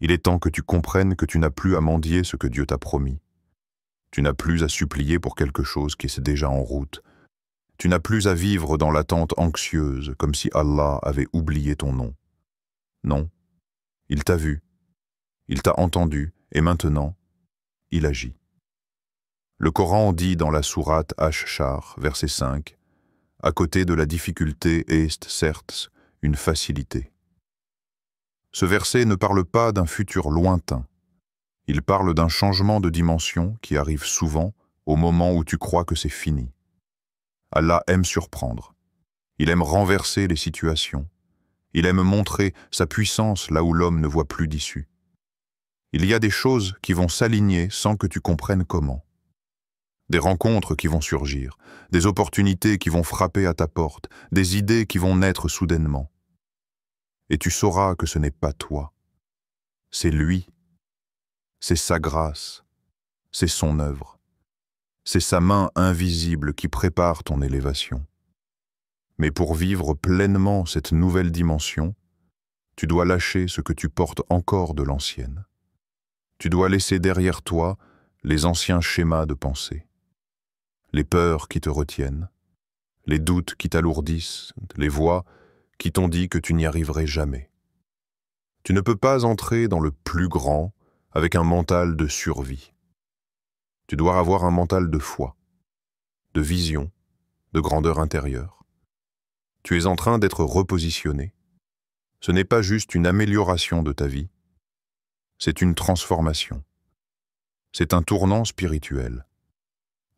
Il est temps que tu comprennes que tu n'as plus à mendier ce que Dieu t'a promis. Tu n'as plus à supplier pour quelque chose qui est déjà en route. Tu n'as plus à vivre dans l'attente anxieuse, comme si Allah avait oublié ton nom. Non, il t'a vu, il t'a entendu, et maintenant, il agit. Le Coran dit dans la sourate Ash-Shar, verset 5, « À côté de la difficulté est, certes, une facilité. » Ce verset ne parle pas d'un futur lointain. Il parle d'un changement de dimension qui arrive souvent au moment où tu crois que c'est fini. Allah aime surprendre. Il aime renverser les situations. Il aime montrer sa puissance là où l'homme ne voit plus d'issue. Il y a des choses qui vont s'aligner sans que tu comprennes comment. Des rencontres qui vont surgir, des opportunités qui vont frapper à ta porte, des idées qui vont naître soudainement. Et tu sauras que ce n'est pas toi. C'est lui. C'est sa grâce. C'est son œuvre. C'est sa main invisible qui prépare ton élévation. Mais pour vivre pleinement cette nouvelle dimension, tu dois lâcher ce que tu portes encore de l'ancienne. Tu dois laisser derrière toi les anciens schémas de pensée, les peurs qui te retiennent, les doutes qui t'alourdissent, les voix qui t'ont dit que tu n'y arriverais jamais. Tu ne peux pas entrer dans le plus grand avec un mental de survie. Tu dois avoir un mental de foi, de vision, de grandeur intérieure. Tu es en train d'être repositionné. Ce n'est pas juste une amélioration de ta vie, c'est une transformation. C'est un tournant spirituel.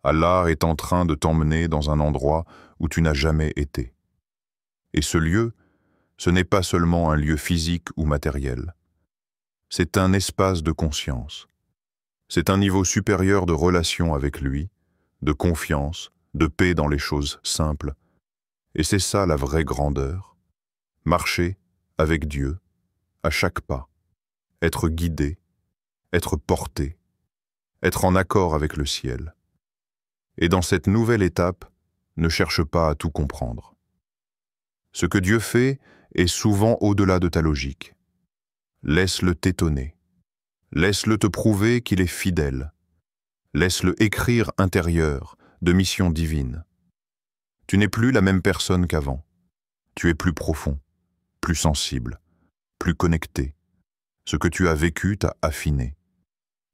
Allah est en train de t'emmener dans un endroit où tu n'as jamais été. Et ce lieu, ce n'est pas seulement un lieu physique ou matériel. C'est un espace de conscience. C'est un niveau supérieur de relation avec lui, de confiance, de paix dans les choses simples. Et c'est ça la vraie grandeur. Marcher avec Dieu, à chaque pas. Être guidé, être porté, être en accord avec le ciel. Et dans cette nouvelle étape, ne cherche pas à tout comprendre. Ce que Dieu fait est souvent au-delà de ta logique. Laisse-le t'étonner. Laisse-le te prouver qu'il est fidèle. Laisse-le écrire intérieur de mission divine. Tu n'es plus la même personne qu'avant. Tu es plus profond, plus sensible, plus connecté. Ce que tu as vécu t'a affiné.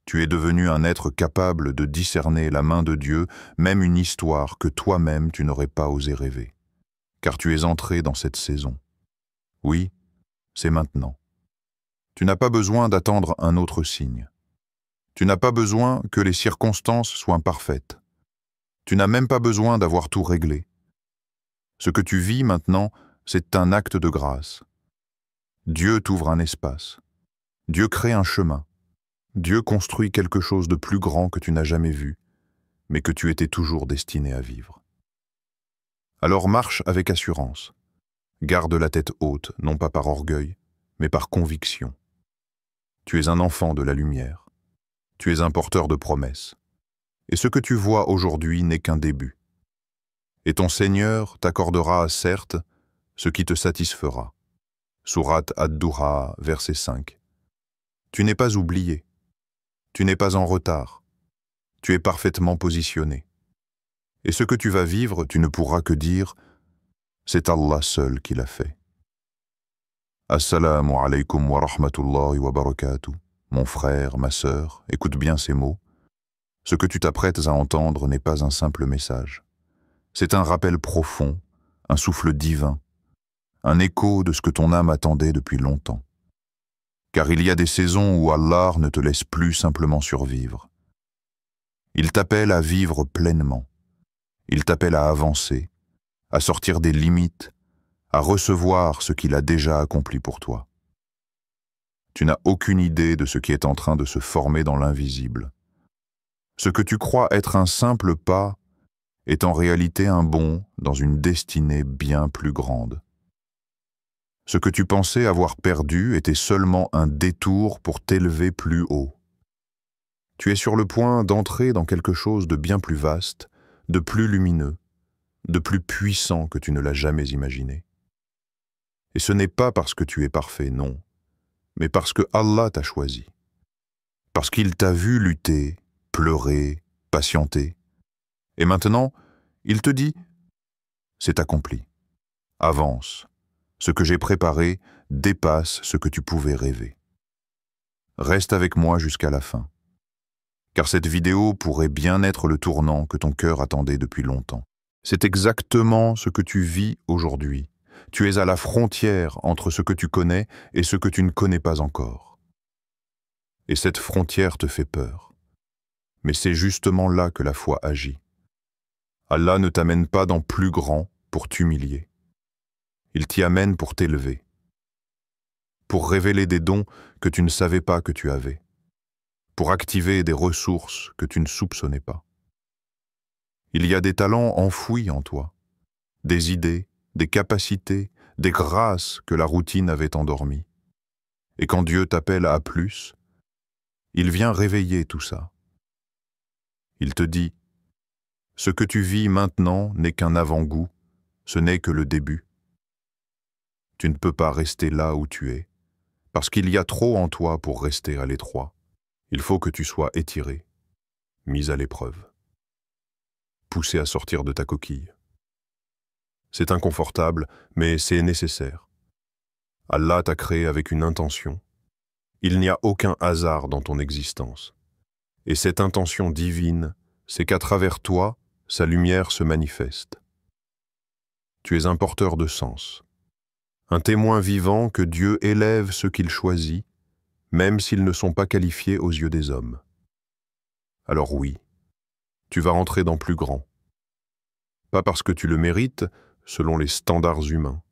Tu es devenu un être capable de discerner la main de Dieu, même une histoire que toi-même tu n'aurais pas osé rêver. Car tu es entré dans cette saison. Oui, c'est maintenant. Tu n'as pas besoin d'attendre un autre signe. Tu n'as pas besoin que les circonstances soient parfaites. Tu n'as même pas besoin d'avoir tout réglé. Ce que tu vis maintenant, c'est un acte de grâce. Dieu t'ouvre un espace. Dieu crée un chemin. Dieu construit quelque chose de plus grand que tu n'as jamais vu, mais que tu étais toujours destiné à vivre. Alors marche avec assurance. Garde la tête haute, non pas par orgueil, mais par conviction. Tu es un enfant de la lumière. Tu es un porteur de promesses. Et ce que tu vois aujourd'hui n'est qu'un début. Et ton Seigneur t'accordera, certes, ce qui te satisfera. Sourate Ad-Duha, verset 5. Tu n'es pas oublié. Tu n'es pas en retard. Tu es parfaitement positionné. Et ce que tu vas vivre, tu ne pourras que dire « C'est Allah seul qui l'a fait ». Assalamu alaikum wa rahmatullahi wa barakatuh. Mon frère, ma sœur, écoute bien ces mots. Ce que tu t'apprêtes à entendre n'est pas un simple message. C'est un rappel profond, un souffle divin, un écho de ce que ton âme attendait depuis longtemps. Car il y a des saisons où Allah ne te laisse plus simplement survivre. Il t'appelle à vivre pleinement. Il t'appelle à avancer, à sortir des limites, à recevoir ce qu'il a déjà accompli pour toi. Tu n'as aucune idée de ce qui est en train de se former dans l'invisible. Ce que tu crois être un simple pas est en réalité un bond dans une destinée bien plus grande. Ce que tu pensais avoir perdu était seulement un détour pour t'élever plus haut. Tu es sur le point d'entrer dans quelque chose de bien plus vaste, de plus lumineux, de plus puissant que tu ne l'as jamais imaginé. Et ce n'est pas parce que tu es parfait, non, mais parce que Allah t'a choisi. Parce qu'il t'a vu lutter, pleurer, patienter. Et maintenant, il te dit, c'est accompli. Avance. Ce que j'ai préparé dépasse ce que tu pouvais rêver. Reste avec moi jusqu'à la fin. Car cette vidéo pourrait bien être le tournant que ton cœur attendait depuis longtemps. C'est exactement ce que tu vis aujourd'hui. Tu es à la frontière entre ce que tu connais et ce que tu ne connais pas encore. Et cette frontière te fait peur. Mais c'est justement là que la foi agit. Allah ne t'amène pas dans plus grand pour t'humilier. Il t'y amène pour t'élever, pour révéler des dons que tu ne savais pas que tu avais, pour activer des ressources que tu ne soupçonnais pas. Il y a des talents enfouis en toi, des idées, des capacités, des grâces que la routine avait endormies. Et quand Dieu t'appelle à plus, il vient réveiller tout ça. Il te dit, ce que tu vis maintenant n'est qu'un avant-goût, ce n'est que le début. Tu ne peux pas rester là où tu es, parce qu'il y a trop en toi pour rester à l'étroit. Il faut que tu sois étiré, mis à l'épreuve, poussé à sortir de ta coquille. C'est inconfortable, mais c'est nécessaire. Allah t'a créé avec une intention. Il n'y a aucun hasard dans ton existence. Et cette intention divine, c'est qu'à travers toi, sa lumière se manifeste. Tu es un porteur de sens, un témoin vivant que Dieu élève ceux qu'il choisit, même s'ils ne sont pas qualifiés aux yeux des hommes. Alors oui, tu vas entrer dans plus grand. Pas parce que tu le mérites, selon les standards humains,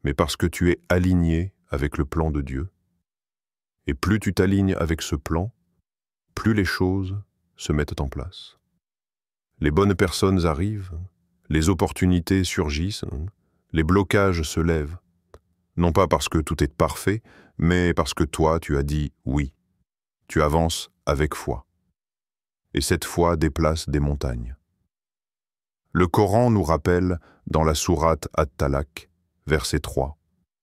mais parce que tu es aligné avec le plan de Dieu. Et plus tu t'alignes avec ce plan, plus les choses se mettent en place. Les bonnes personnes arrivent, les opportunités surgissent, les blocages se lèvent. Non pas parce que tout est parfait, mais parce que toi, tu as dit oui. Tu avances avec foi. Et cette foi déplace des montagnes. Le Coran nous rappelle, dans la sourate At-Talaq, verset 3,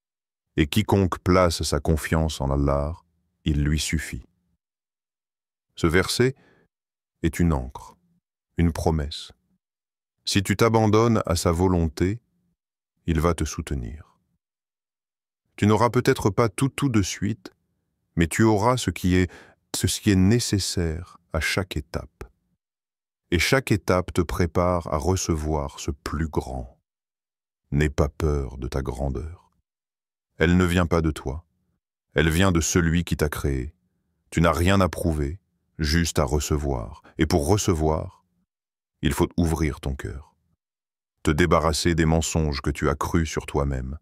« Et quiconque place sa confiance en Allah, il lui suffit. » Ce verset est une ancre, une promesse. Si tu t'abandonnes à sa volonté, il va te soutenir. Tu n'auras peut-être pas tout de suite, mais tu auras ce qui est nécessaire à chaque étape. Et chaque étape te prépare à recevoir ce plus grand. N'aie pas peur de ta grandeur. Elle ne vient pas de toi. Elle vient de celui qui t'a créé. Tu n'as rien à prouver, juste à recevoir. Et pour recevoir, il faut ouvrir ton cœur. Te débarrasser des mensonges que tu as crus sur toi-même.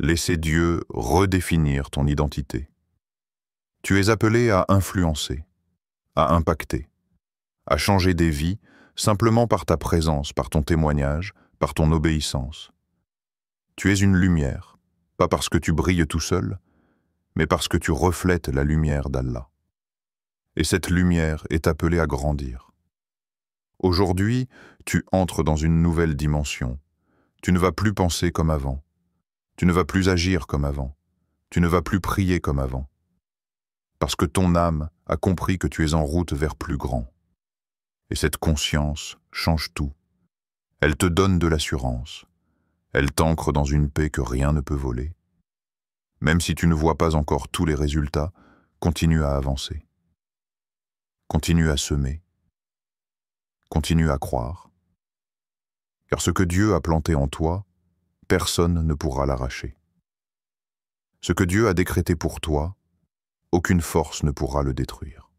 Laisser Dieu redéfinir ton identité. Tu es appelé à influencer, à impacter, à changer des vies simplement par ta présence, par ton témoignage, par ton obéissance. Tu es une lumière, pas parce que tu brilles tout seul, mais parce que tu reflètes la lumière d'Allah. Et cette lumière est appelée à grandir. Aujourd'hui, tu entres dans une nouvelle dimension. Tu ne vas plus penser comme avant. Tu ne vas plus agir comme avant. Tu ne vas plus prier comme avant. Parce que ton âme a compris que tu es en route vers plus grand. Et cette conscience change tout. Elle te donne de l'assurance. Elle t'ancre dans une paix que rien ne peut voler. Même si tu ne vois pas encore tous les résultats, continue à avancer. Continue à semer. Continue à croire. Car ce que Dieu a planté en toi, personne ne pourra l'arracher. Ce que Dieu a décrété pour toi, aucune force ne pourra le détruire.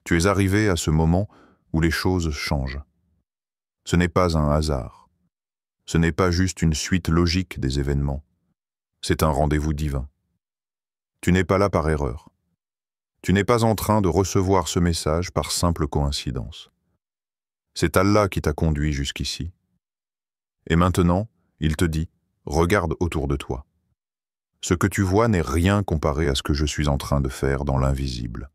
Tu es arrivé à ce moment où les choses changent. Ce n'est pas un hasard. Ce n'est pas juste une suite logique des événements. C'est un rendez-vous divin. Tu n'es pas là par erreur. Tu n'es pas en train de recevoir ce message par simple coïncidence. C'est Allah qui t'a conduit jusqu'ici. Et maintenant, il te dit, regarde autour de toi. Ce que tu vois n'est rien comparé à ce que je suis en train de faire dans l'invisible.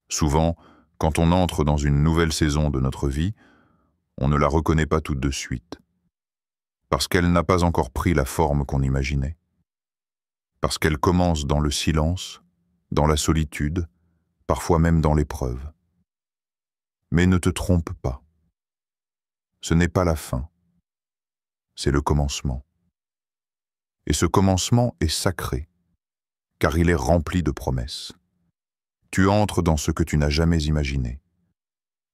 Souvent, quand on entre dans une nouvelle saison de notre vie, on ne la reconnaît pas tout de suite, parce qu'elle n'a pas encore pris la forme qu'on imaginait. parce qu'elle commence dans le silence, dans la solitude, parfois même dans l'épreuve. Mais ne te trompe pas. Ce n'est pas la fin, c'est le commencement. Et ce commencement est sacré, car il est rempli de promesses. Tu entres dans ce que tu n'as jamais imaginé,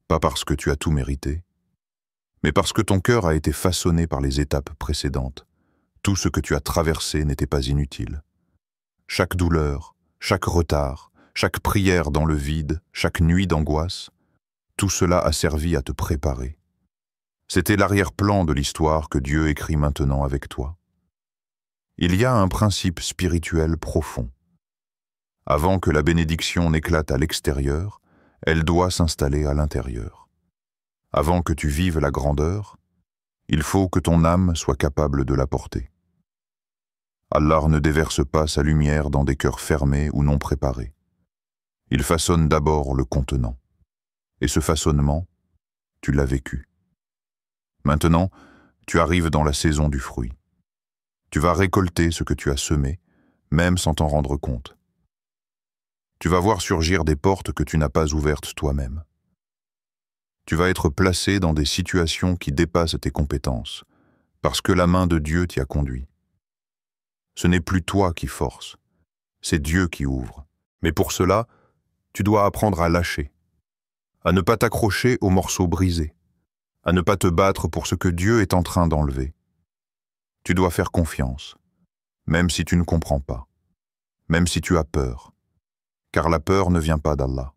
pas parce que tu as tout mérité, mais parce que ton cœur a été façonné par les étapes précédentes. Tout ce que tu as traversé n'était pas inutile. Chaque douleur, chaque retard, chaque prière dans le vide, chaque nuit d'angoisse, tout cela a servi à te préparer. C'était l'arrière-plan de l'histoire que Dieu écrit maintenant avec toi. Il y a un principe spirituel profond. Avant que la bénédiction n'éclate à l'extérieur, elle doit s'installer à l'intérieur. Avant que tu vives la grandeur, il faut que ton âme soit capable de la porter. Allah ne déverse pas sa lumière dans des cœurs fermés ou non préparés. Il façonne d'abord le contenant. Et ce façonnement, tu l'as vécu. Maintenant, tu arrives dans la saison du fruit. Tu vas récolter ce que tu as semé, même sans t'en rendre compte. Tu vas voir surgir des portes que tu n'as pas ouvertes toi-même. Tu vas être placé dans des situations qui dépassent tes compétences, parce que la main de Dieu t'y a conduit. Ce n'est plus toi qui force, c'est Dieu qui ouvre. Mais pour cela, tu dois apprendre à lâcher, à ne pas t'accrocher aux morceaux brisés, à ne pas te battre pour ce que Dieu est en train d'enlever. Tu dois faire confiance, même si tu ne comprends pas, même si tu as peur, car la peur ne vient pas d'Allah.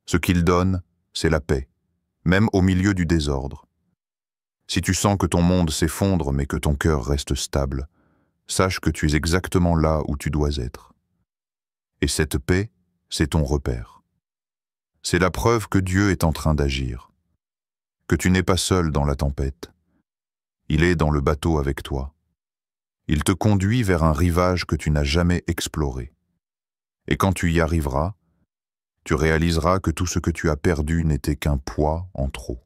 Ce qu'il donne, c'est la paix, même au milieu du désordre. Si tu sens que ton monde s'effondre mais que ton cœur reste stable, sache que tu es exactement là où tu dois être. Et cette paix, c'est ton repère. C'est la preuve que Dieu est en train d'agir, que tu n'es pas seul dans la tempête. Il est dans le bateau avec toi. Il te conduit vers un rivage que tu n'as jamais exploré. Et quand tu y arriveras, tu réaliseras que tout ce que tu as perdu n'était qu'un poids en trop,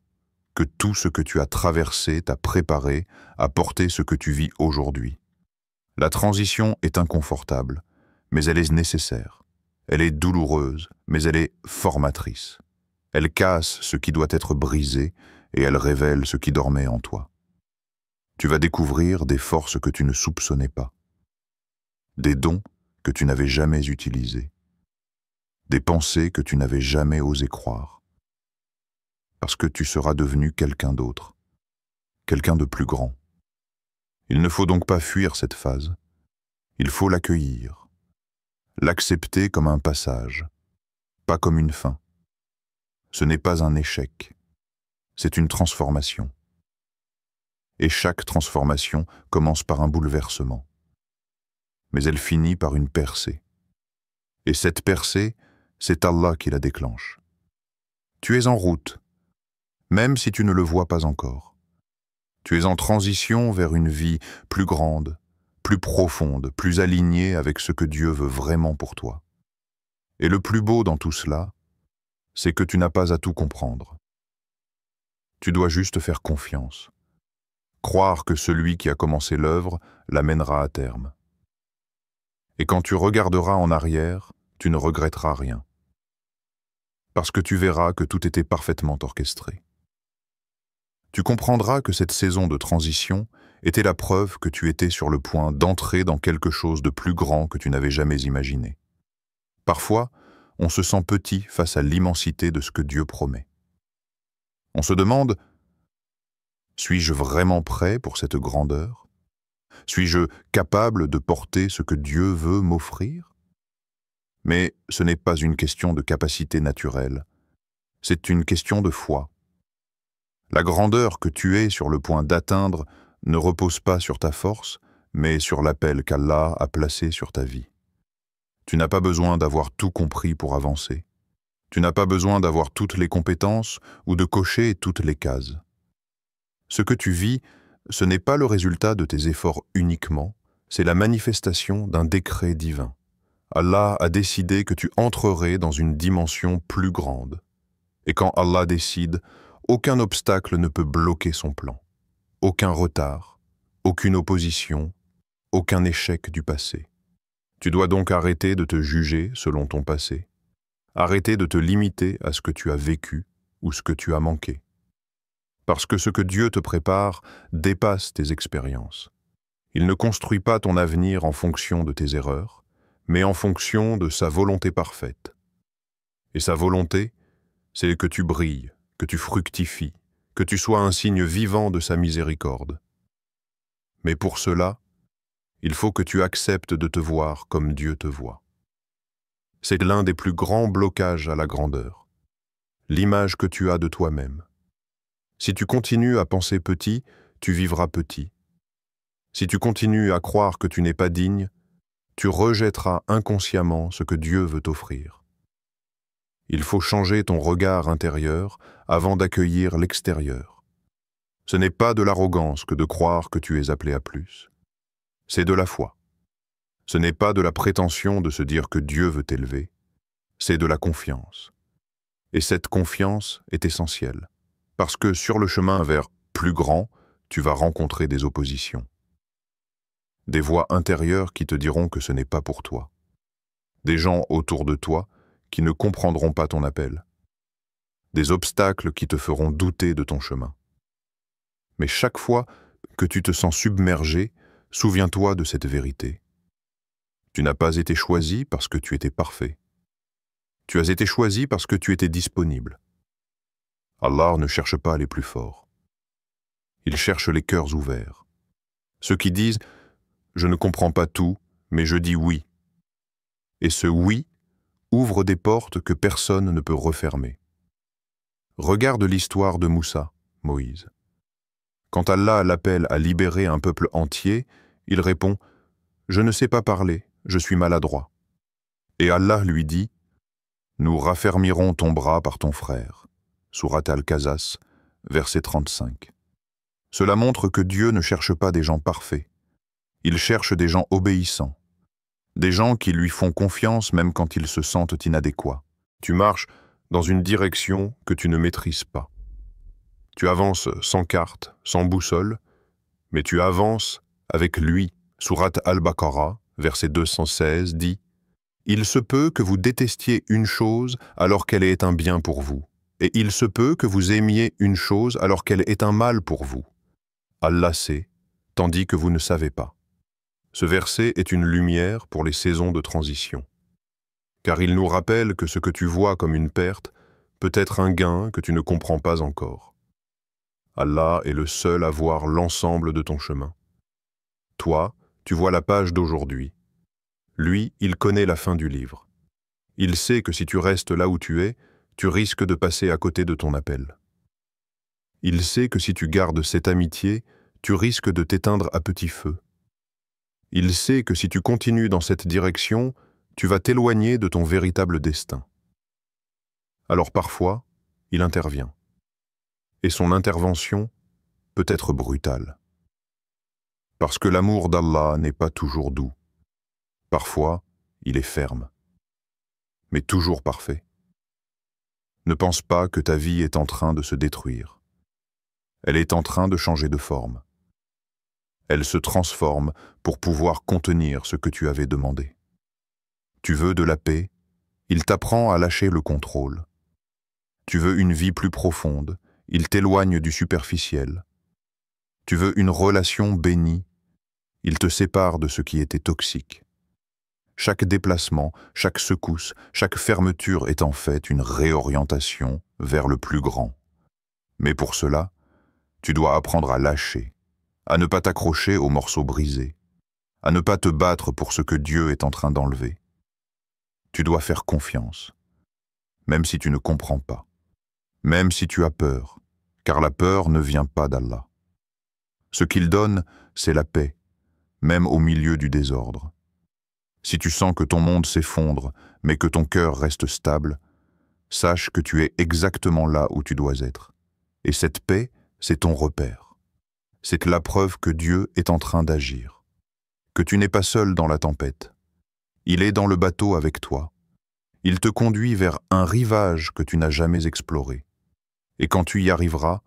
que tout ce que tu as traversé t'a préparé à porter ce que tu vis aujourd'hui. La transition est inconfortable, mais elle est nécessaire. Elle est douloureuse, mais elle est formatrice. Elle casse ce qui doit être brisé et elle révèle ce qui dormait en toi. Tu vas découvrir des forces que tu ne soupçonnais pas, des dons que tu n'avais jamais utilisés, des pensées que tu n'avais jamais osé croire, parce que tu seras devenu quelqu'un d'autre, quelqu'un de plus grand. Il ne faut donc pas fuir cette phase, il faut l'accueillir, l'accepter comme un passage, pas comme une fin. Ce n'est pas un échec, c'est une transformation. Et chaque transformation commence par un bouleversement. Mais elle finit par une percée. Et cette percée, c'est Allah qui la déclenche. Tu es en route, même si tu ne le vois pas encore. Tu es en transition vers une vie plus grande, plus profonde, plus alignée avec ce que Dieu veut vraiment pour toi. Et le plus beau dans tout cela, c'est que tu n'as pas à tout comprendre. Tu dois juste faire confiance. Croire que celui qui a commencé l'œuvre l'amènera à terme. Et quand tu regarderas en arrière, tu ne regretteras rien. Parce que tu verras que tout était parfaitement orchestré. Tu comprendras que cette saison de transition était la preuve que tu étais sur le point d'entrer dans quelque chose de plus grand que tu n'avais jamais imaginé. Parfois, on se sent petit face à l'immensité de ce que Dieu promet. On se demande, suis-je vraiment prêt pour cette grandeur? Suis-je capable de porter ce que Dieu veut m'offrir? Mais ce n'est pas une question de capacité naturelle, c'est une question de foi. La grandeur que tu es sur le point d'atteindre ne repose pas sur ta force, mais sur l'appel qu'Allah a placé sur ta vie. Tu n'as pas besoin d'avoir tout compris pour avancer. Tu n'as pas besoin d'avoir toutes les compétences ou de cocher toutes les cases. Ce que tu vis, ce n'est pas le résultat de tes efforts uniquement, c'est la manifestation d'un décret divin. Allah a décidé que tu entrerais dans une dimension plus grande. Et quand Allah décide, aucun obstacle ne peut bloquer son plan. Aucun retard, aucune opposition, aucun échec du passé. Tu dois donc arrêter de te juger selon ton passé, arrêter de te limiter à ce que tu as vécu ou ce que tu as manqué. Parce que ce que Dieu te prépare dépasse tes expériences. Il ne construit pas ton avenir en fonction de tes erreurs, mais en fonction de sa volonté parfaite. Et sa volonté, c'est que tu brilles, que tu fructifies, que tu sois un signe vivant de sa miséricorde. Mais pour cela, il faut que tu acceptes de te voir comme Dieu te voit. C'est l'un des plus grands blocages à la grandeur, l'image que tu as de toi-même. Si tu continues à penser petit, tu vivras petit. Si tu continues à croire que tu n'es pas digne, tu rejetteras inconsciemment ce que Dieu veut t'offrir. Il faut changer ton regard intérieur avant d'accueillir l'extérieur. Ce n'est pas de l'arrogance que de croire que tu es appelé à plus. C'est de la foi. Ce n'est pas de la prétention de se dire que Dieu veut t'élever, c'est de la confiance. Et cette confiance est essentielle, parce que sur le chemin vers plus grand, tu vas rencontrer des oppositions. Des voix intérieures qui te diront que ce n'est pas pour toi. Des gens autour de toi qui ne comprendront pas ton appel. Des obstacles qui te feront douter de ton chemin. Mais chaque fois que tu te sens submergé, souviens-toi de cette vérité. Tu n'as pas été choisi parce que tu étais parfait. Tu as été choisi parce que tu étais disponible. Allah ne cherche pas les plus forts. Il cherche les cœurs ouverts. Ceux qui disent « Je ne comprends pas tout, mais je dis oui ». Et ce oui ouvre des portes que personne ne peut refermer. Regarde l'histoire de Moussa, Moïse. Quand Allah l'appelle à libérer un peuple entier, il répond « Je ne sais pas parler, je suis maladroit ». Et Allah lui dit « Nous raffermirons ton bras par ton frère ». Sourate Al-Qasas, verset 35. Cela montre que Dieu ne cherche pas des gens parfaits. Il cherche des gens obéissants. Des gens qui lui font confiance même quand ils se sentent inadéquats. Tu marches dans une direction que tu ne maîtrises pas. Tu avances sans carte, sans boussole, mais tu avances avec lui. Sourate Al-Baqarah, verset 216, dit « Il se peut que vous détestiez une chose alors qu'elle est un bien pour vous, et il se peut que vous aimiez une chose alors qu'elle est un mal pour vous. Allah sait, tandis que vous ne savez pas. » Ce verset est une lumière pour les saisons de transition, car il nous rappelle que ce que tu vois comme une perte peut être un gain que tu ne comprends pas encore. Allah est le seul à voir l'ensemble de ton chemin. Toi, tu vois la page d'aujourd'hui. Lui, il connaît la fin du livre. Il sait que si tu restes là où tu es, tu risques de passer à côté de ton appel. Il sait que si tu gardes cette amitié, tu risques de t'éteindre à petit feu. Il sait que si tu continues dans cette direction, tu vas t'éloigner de ton véritable destin. Alors parfois, il intervient. Et son intervention peut être brutale. Parce que l'amour d'Allah n'est pas toujours doux. Parfois, il est ferme, mais toujours parfait. Ne pense pas que ta vie est en train de se détruire. Elle est en train de changer de forme. Elle se transforme pour pouvoir contenir ce que tu avais demandé. Tu veux de la paix, il t'apprend à lâcher le contrôle. Tu veux une vie plus profonde, il t'éloigne du superficiel. Tu veux une relation bénie, il te sépare de ce qui était toxique. Chaque déplacement, chaque secousse, chaque fermeture est en fait une réorientation vers le plus grand. Mais pour cela, tu dois apprendre à lâcher, à ne pas t'accrocher aux morceaux brisés, à ne pas te battre pour ce que Dieu est en train d'enlever. Tu dois faire confiance, même si tu ne comprends pas, même si tu as peur, car la peur ne vient pas d'Allah. Ce qu'il donne, c'est la paix, même au milieu du désordre. Si tu sens que ton monde s'effondre, mais que ton cœur reste stable, sache que tu es exactement là où tu dois être. Et cette paix, c'est ton repère. C'est la preuve que Dieu est en train d'agir, que tu n'es pas seul dans la tempête. Il est dans le bateau avec toi. Il te conduit vers un rivage que tu n'as jamais exploré. Et quand tu y arriveras,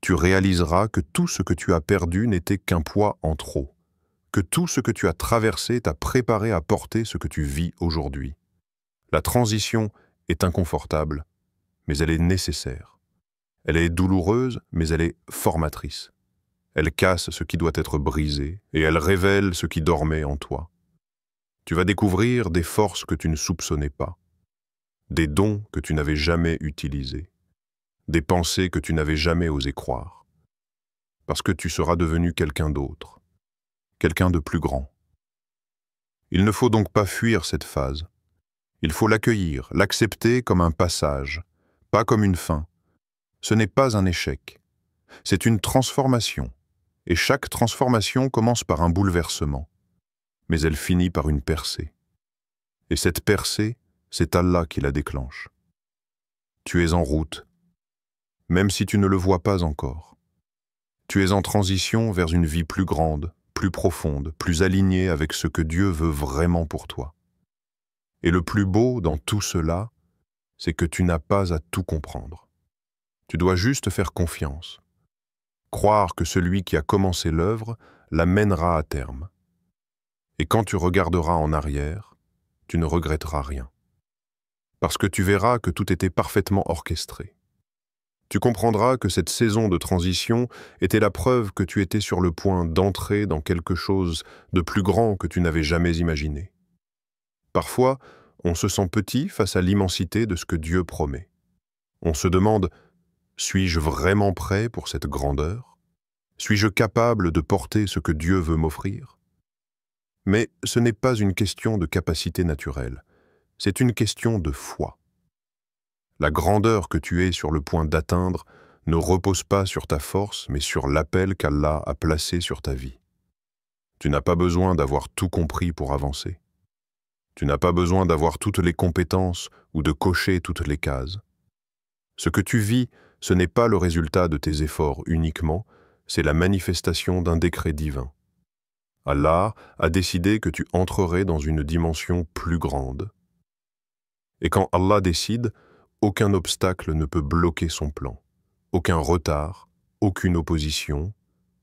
tu réaliseras que tout ce que tu as perdu n'était qu'un poids en trop, que tout ce que tu as traversé t'a préparé à porter ce que tu vis aujourd'hui. La transition est inconfortable, mais elle est nécessaire. Elle est douloureuse, mais elle est formatrice. Elle casse ce qui doit être brisé et elle révèle ce qui dormait en toi. Tu vas découvrir des forces que tu ne soupçonnais pas, des dons que tu n'avais jamais utilisés, des pensées que tu n'avais jamais osé croire, parce que tu seras devenu quelqu'un d'autre, quelqu'un de plus grand. Il ne faut donc pas fuir cette phase. Il faut l'accueillir, l'accepter comme un passage, pas comme une fin. Ce n'est pas un échec, c'est une transformation, et chaque transformation commence par un bouleversement, mais elle finit par une percée. Et cette percée, c'est Allah qui la déclenche. Tu es en route, même si tu ne le vois pas encore. Tu es en transition vers une vie plus grande, plus profonde, plus alignée avec ce que Dieu veut vraiment pour toi. Et le plus beau dans tout cela, c'est que tu n'as pas à tout comprendre. Tu dois juste faire confiance. Croire que celui qui a commencé l'œuvre la mènera à terme. Et quand tu regarderas en arrière, tu ne regretteras rien. Parce que tu verras que tout était parfaitement orchestré. Tu comprendras que cette saison de transition était la preuve que tu étais sur le point d'entrer dans quelque chose de plus grand que tu n'avais jamais imaginé. Parfois, on se sent petit face à l'immensité de ce que Dieu promet. On se demande, suis-je vraiment prêt pour cette grandeur? Suis-je capable de porter ce que Dieu veut m'offrir? Mais ce n'est pas une question de capacité naturelle, c'est une question de foi. La grandeur que tu es sur le point d'atteindre ne repose pas sur ta force, mais sur l'appel qu'Allah a placé sur ta vie. Tu n'as pas besoin d'avoir tout compris pour avancer. Tu n'as pas besoin d'avoir toutes les compétences ou de cocher toutes les cases. Ce que tu vis, ce n'est pas le résultat de tes efforts uniquement, c'est la manifestation d'un décret divin. Allah a décidé que tu entrerais dans une dimension plus grande. Et quand Allah décide, aucun obstacle ne peut bloquer son plan, aucun retard, aucune opposition,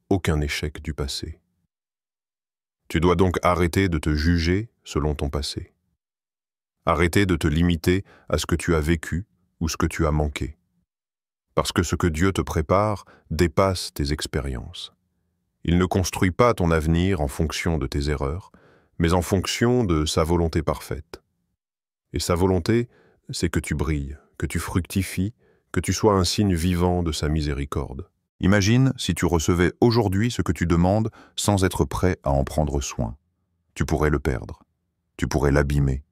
aucun échec du passé. Tu dois donc arrêter de te juger selon ton passé. Arrêter de te limiter à ce que tu as vécu ou ce que tu as manqué. Parce que ce que Dieu te prépare dépasse tes expériences. Il ne construit pas ton avenir en fonction de tes erreurs, mais en fonction de sa volonté parfaite. Et sa volonté, c'est que tu brilles, que tu fructifies, que tu sois un signe vivant de sa miséricorde. Imagine si tu recevais aujourd'hui ce que tu demandes sans être prêt à en prendre soin. Tu pourrais le perdre. Tu pourrais l'abîmer.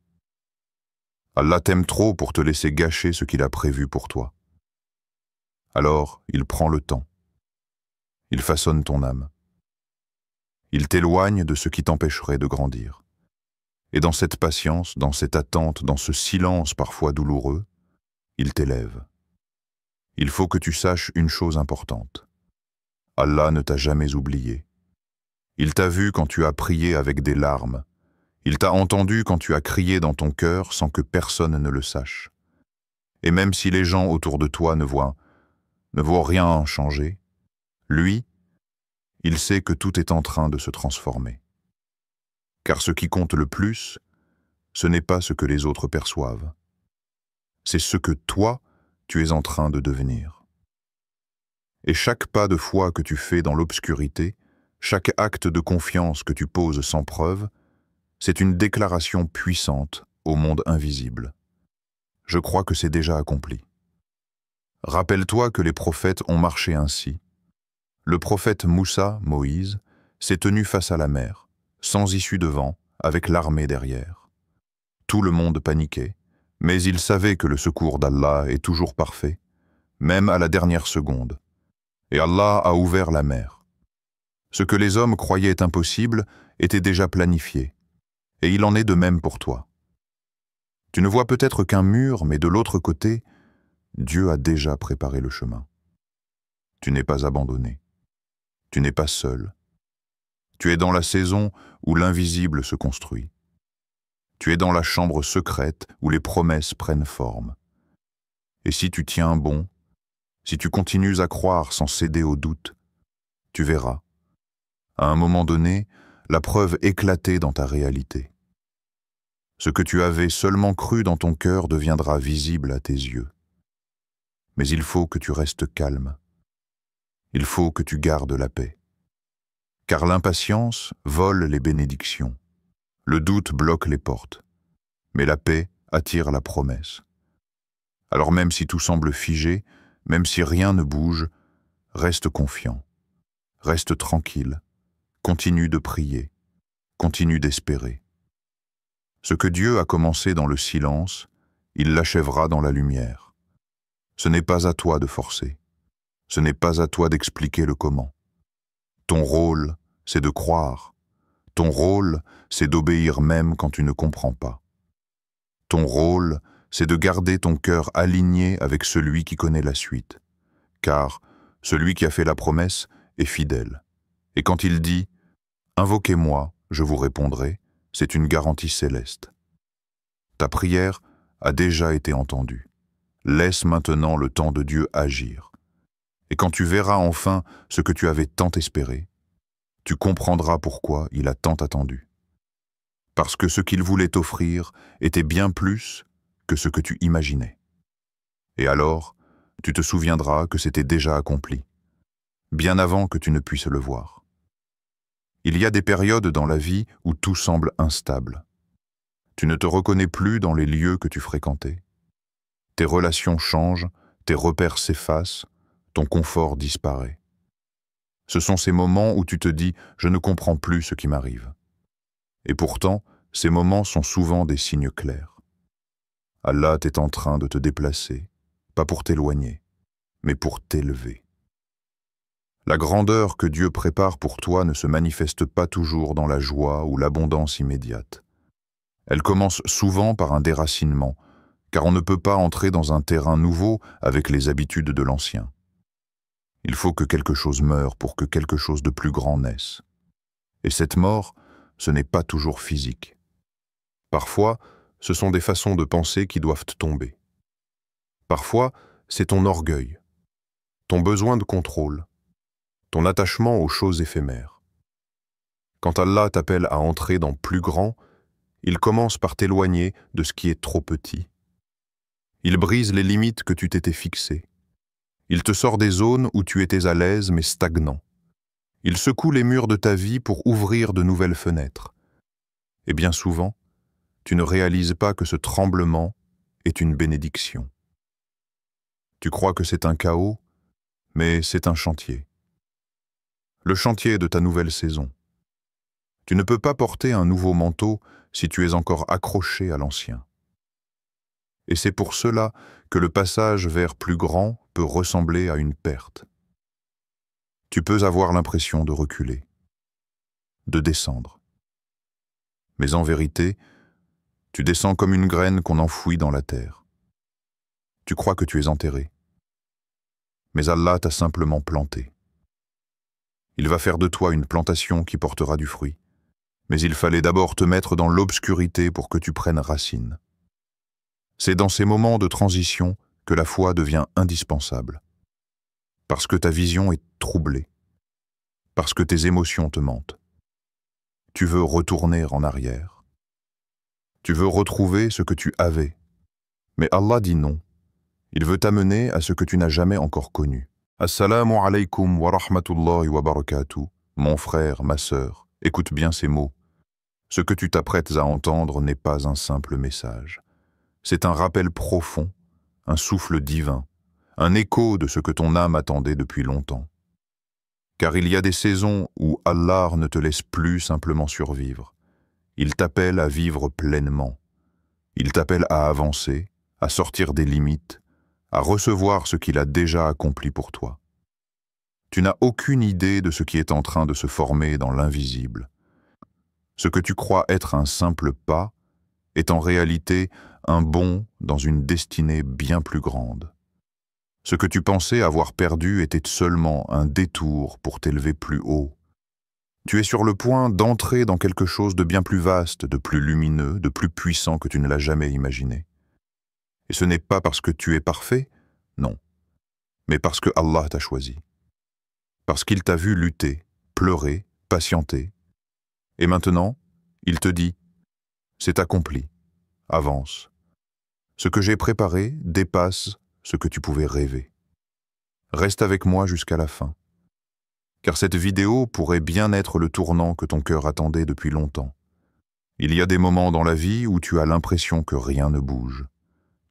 Allah t'aime trop pour te laisser gâcher ce qu'il a prévu pour toi. Alors, il prend le temps. Il façonne ton âme. Il t'éloigne de ce qui t'empêcherait de grandir. Et dans cette patience, dans cette attente, dans ce silence parfois douloureux, il t'élève. Il faut que tu saches une chose importante. Allah ne t'a jamais oublié. Il t'a vu quand tu as prié avec des larmes. Il t'a entendu quand tu as crié dans ton cœur sans que personne ne le sache. Et même si les gens autour de toi ne voient rien changer, lui, il sait que tout est en train de se transformer. Car ce qui compte le plus, ce n'est pas ce que les autres perçoivent. C'est ce que toi, tu es en train de devenir. Et chaque pas de foi que tu fais dans l'obscurité, chaque acte de confiance que tu poses sans preuve, c'est une déclaration puissante au monde invisible. Je crois que c'est déjà accompli. Rappelle-toi que les prophètes ont marché ainsi. Le prophète Moussa, Moïse, s'est tenu face à la mer, sans issue de vent, avec l'armée derrière. Tout le monde paniquait, mais il savait que le secours d'Allah est toujours parfait, même à la dernière seconde. Et Allah a ouvert la mer. Ce que les hommes croyaient impossible était déjà planifié, et il en est de même pour toi. Tu ne vois peut-être qu'un mur, mais de l'autre côté, Dieu a déjà préparé le chemin. Tu n'es pas abandonné. Tu n'es pas seul. Tu es dans la saison où l'invisible se construit. Tu es dans la chambre secrète où les promesses prennent forme. Et si tu tiens bon, si tu continues à croire sans céder au doute, tu verras. À un moment donné, la preuve éclatée dans ta réalité. Ce que tu avais seulement cru dans ton cœur deviendra visible à tes yeux. Mais il faut que tu restes calme. Il faut que tu gardes la paix. Car l'impatience vole les bénédictions. Le doute bloque les portes. Mais la paix attire la promesse. Alors même si tout semble figé, même si rien ne bouge, reste confiant. Reste tranquille. Continue de prier. Continue d'espérer. Ce que Dieu a commencé dans le silence, il l'achèvera dans la lumière. Ce n'est pas à toi de forcer. Ce n'est pas à toi d'expliquer le comment. Ton rôle, c'est de croire. Ton rôle, c'est d'obéir même quand tu ne comprends pas. Ton rôle, c'est de garder ton cœur aligné avec celui qui connaît la suite. Car celui qui a fait la promesse est fidèle. Et quand il dit « Invoquez-moi, je vous répondrai », c'est une garantie céleste. Ta prière a déjà été entendue. Laisse maintenant le temps de Dieu agir. Et quand tu verras enfin ce que tu avais tant espéré, tu comprendras pourquoi il a tant attendu. Parce que ce qu'il voulait t'offrir était bien plus que ce que tu imaginais. Et alors, tu te souviendras que c'était déjà accompli, bien avant que tu ne puisses le voir. Il y a des périodes dans la vie où tout semble instable. Tu ne te reconnais plus dans les lieux que tu fréquentais. Tes relations changent, tes repères s'effacent, ton confort disparaît. Ce sont ces moments où tu te dis « je ne comprends plus ce qui m'arrive ». Et pourtant, ces moments sont souvent des signes clairs. Allah est en train de te déplacer, pas pour t'éloigner, mais pour t'élever. La grandeur que Dieu prépare pour toi ne se manifeste pas toujours dans la joie ou l'abondance immédiate. Elle commence souvent par un déracinement, car on ne peut pas entrer dans un terrain nouveau avec les habitudes de l'ancien. Il faut que quelque chose meure pour que quelque chose de plus grand naisse. Et cette mort, ce n'est pas toujours physique. Parfois, ce sont des façons de penser qui doivent tomber. Parfois, c'est ton orgueil, ton besoin de contrôle, ton attachement aux choses éphémères. Quand Allah t'appelle à entrer dans plus grand, il commence par t'éloigner de ce qui est trop petit. Il brise les limites que tu t'étais fixées. Il te sort des zones où tu étais à l'aise mais stagnant. Il secoue les murs de ta vie pour ouvrir de nouvelles fenêtres. Et bien souvent, tu ne réalises pas que ce tremblement est une bénédiction. Tu crois que c'est un chaos, mais c'est un chantier. Le chantier de ta nouvelle saison. Tu ne peux pas porter un nouveau manteau si tu es encore accroché à l'ancien. Et c'est pour cela que le passage vers plus grand peut ressembler à une perte. Tu peux avoir l'impression de reculer, de descendre. Mais en vérité, tu descends comme une graine qu'on enfouit dans la terre. Tu crois que tu es enterré. Mais Allah t'a simplement planté. Il va faire de toi une plantation qui portera du fruit. Mais il fallait d'abord te mettre dans l'obscurité pour que tu prennes racine. C'est dans ces moments de transition que la foi devient indispensable. Parce que ta vision est troublée. Parce que tes émotions te mentent. Tu veux retourner en arrière. Tu veux retrouver ce que tu avais. Mais Allah dit non. Il veut t'amener à ce que tu n'as jamais encore connu. Assalamu alaikum wa rahmatullahi wa barakatuh. Mon frère, ma sœur, écoute bien ces mots. Ce que tu t'apprêtes à entendre n'est pas un simple message. C'est un rappel profond, un souffle divin, un écho de ce que ton âme attendait depuis longtemps. Car il y a des saisons où Allah ne te laisse plus simplement survivre. Il t'appelle à vivre pleinement. Il t'appelle à avancer, à sortir des limites, à recevoir ce qu'il a déjà accompli pour toi. Tu n'as aucune idée de ce qui est en train de se former dans l'invisible. Ce que tu crois être un simple pas est en réalité un bond dans une destinée bien plus grande. Ce que tu pensais avoir perdu était seulement un détour pour t'élever plus haut. Tu es sur le point d'entrer dans quelque chose de bien plus vaste, de plus lumineux, de plus puissant que tu ne l'as jamais imaginé. Et ce n'est pas parce que tu es parfait, non, mais parce que Allah t'a choisi. Parce qu'il t'a vu lutter, pleurer, patienter. Et maintenant, il te dit, c'est accompli, avance. Ce que j'ai préparé dépasse ce que tu pouvais rêver. Reste avec moi jusqu'à la fin. Car cette vidéo pourrait bien être le tournant que ton cœur attendait depuis longtemps. Il y a des moments dans la vie où tu as l'impression que rien ne bouge.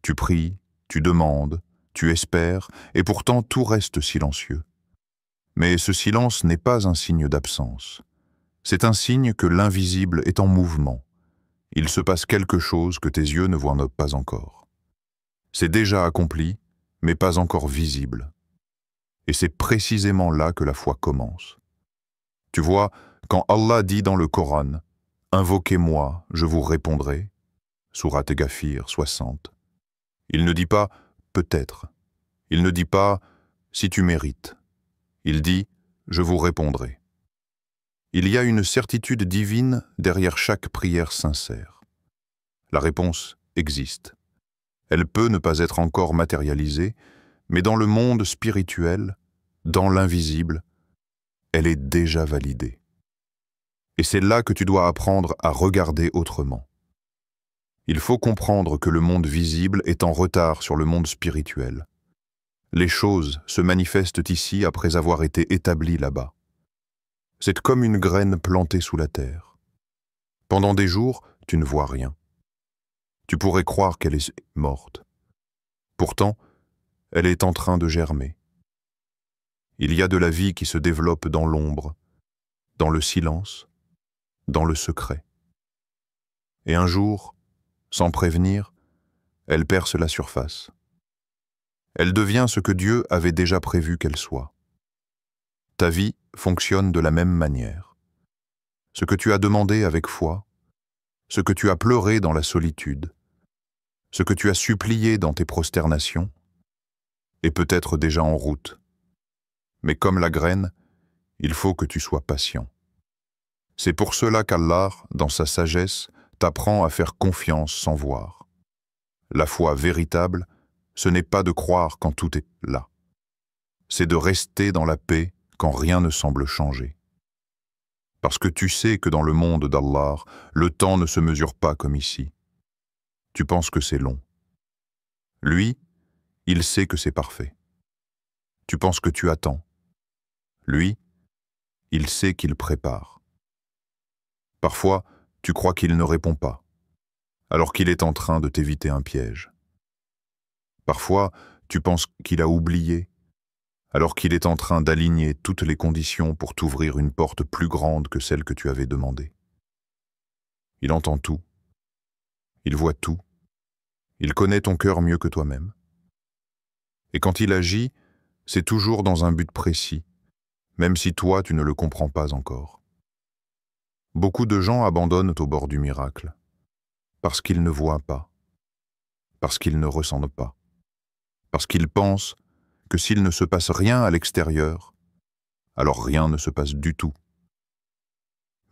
Tu pries, tu demandes, tu espères, et pourtant tout reste silencieux. Mais ce silence n'est pas un signe d'absence. C'est un signe que l'invisible est en mouvement. Il se passe quelque chose que tes yeux ne voient pas encore. C'est déjà accompli, mais pas encore visible. Et c'est précisément là que la foi commence. Tu vois, quand Allah dit dans le Coran « Invoquez-moi, je vous répondrai » Sourate Ghafir 60. Il ne dit pas « peut-être ». Il ne dit pas « si tu mérites ». Il dit « je vous répondrai ». Il y a une certitude divine derrière chaque prière sincère. La réponse existe. Elle peut ne pas être encore matérialisée, mais dans le monde spirituel, dans l'invisible, elle est déjà validée. Et c'est là que tu dois apprendre à regarder autrement. Il faut comprendre que le monde visible est en retard sur le monde spirituel. Les choses se manifestent ici après avoir été établies là-bas. C'est comme une graine plantée sous la terre. Pendant des jours, tu ne vois rien. Tu pourrais croire qu'elle est morte. Pourtant, elle est en train de germer. Il y a de la vie qui se développe dans l'ombre, dans le silence, dans le secret. Et un jour, sans prévenir, elle perce la surface. Elle devient ce que Dieu avait déjà prévu qu'elle soit. Ta vie fonctionne de la même manière. Ce que tu as demandé avec foi, ce que tu as pleuré dans la solitude, ce que tu as supplié dans tes prosternations, est peut-être déjà en route. Mais comme la graine, il faut que tu sois patient. C'est pour cela qu'Allah, dans sa sagesse, t'apprend à faire confiance sans voir. La foi véritable, ce n'est pas de croire quand tout est là. C'est de rester dans la paix quand rien ne semble changer. Parce que tu sais que dans le monde d'Allah, le temps ne se mesure pas comme ici. Tu penses que c'est long. Lui, il sait que c'est parfait. Tu penses que tu attends. Lui, il sait qu'il prépare. Parfois, tu crois qu'il ne répond pas, alors qu'il est en train de t'éviter un piège. Parfois, tu penses qu'il a oublié, alors qu'il est en train d'aligner toutes les conditions pour t'ouvrir une porte plus grande que celle que tu avais demandée. Il entend tout, il voit tout, il connaît ton cœur mieux que toi-même. Et quand il agit, c'est toujours dans un but précis, même si toi tu ne le comprends pas encore. Beaucoup de gens abandonnent au bord du miracle, parce qu'ils ne voient pas, parce qu'ils ne ressentent pas, parce qu'ils pensent que s'il ne se passe rien à l'extérieur, alors rien ne se passe du tout.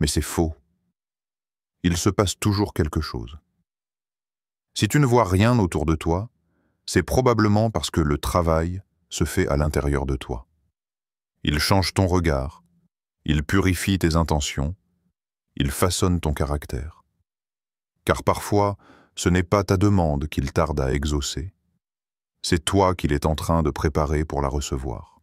Mais c'est faux. Il se passe toujours quelque chose. Si tu ne vois rien autour de toi, c'est probablement parce que le travail se fait à l'intérieur de toi. Il change ton regard, il purifie tes intentions, il façonne ton caractère. Car parfois, ce n'est pas ta demande qu'il tarde à exaucer, c'est toi qu'il est en train de préparer pour la recevoir.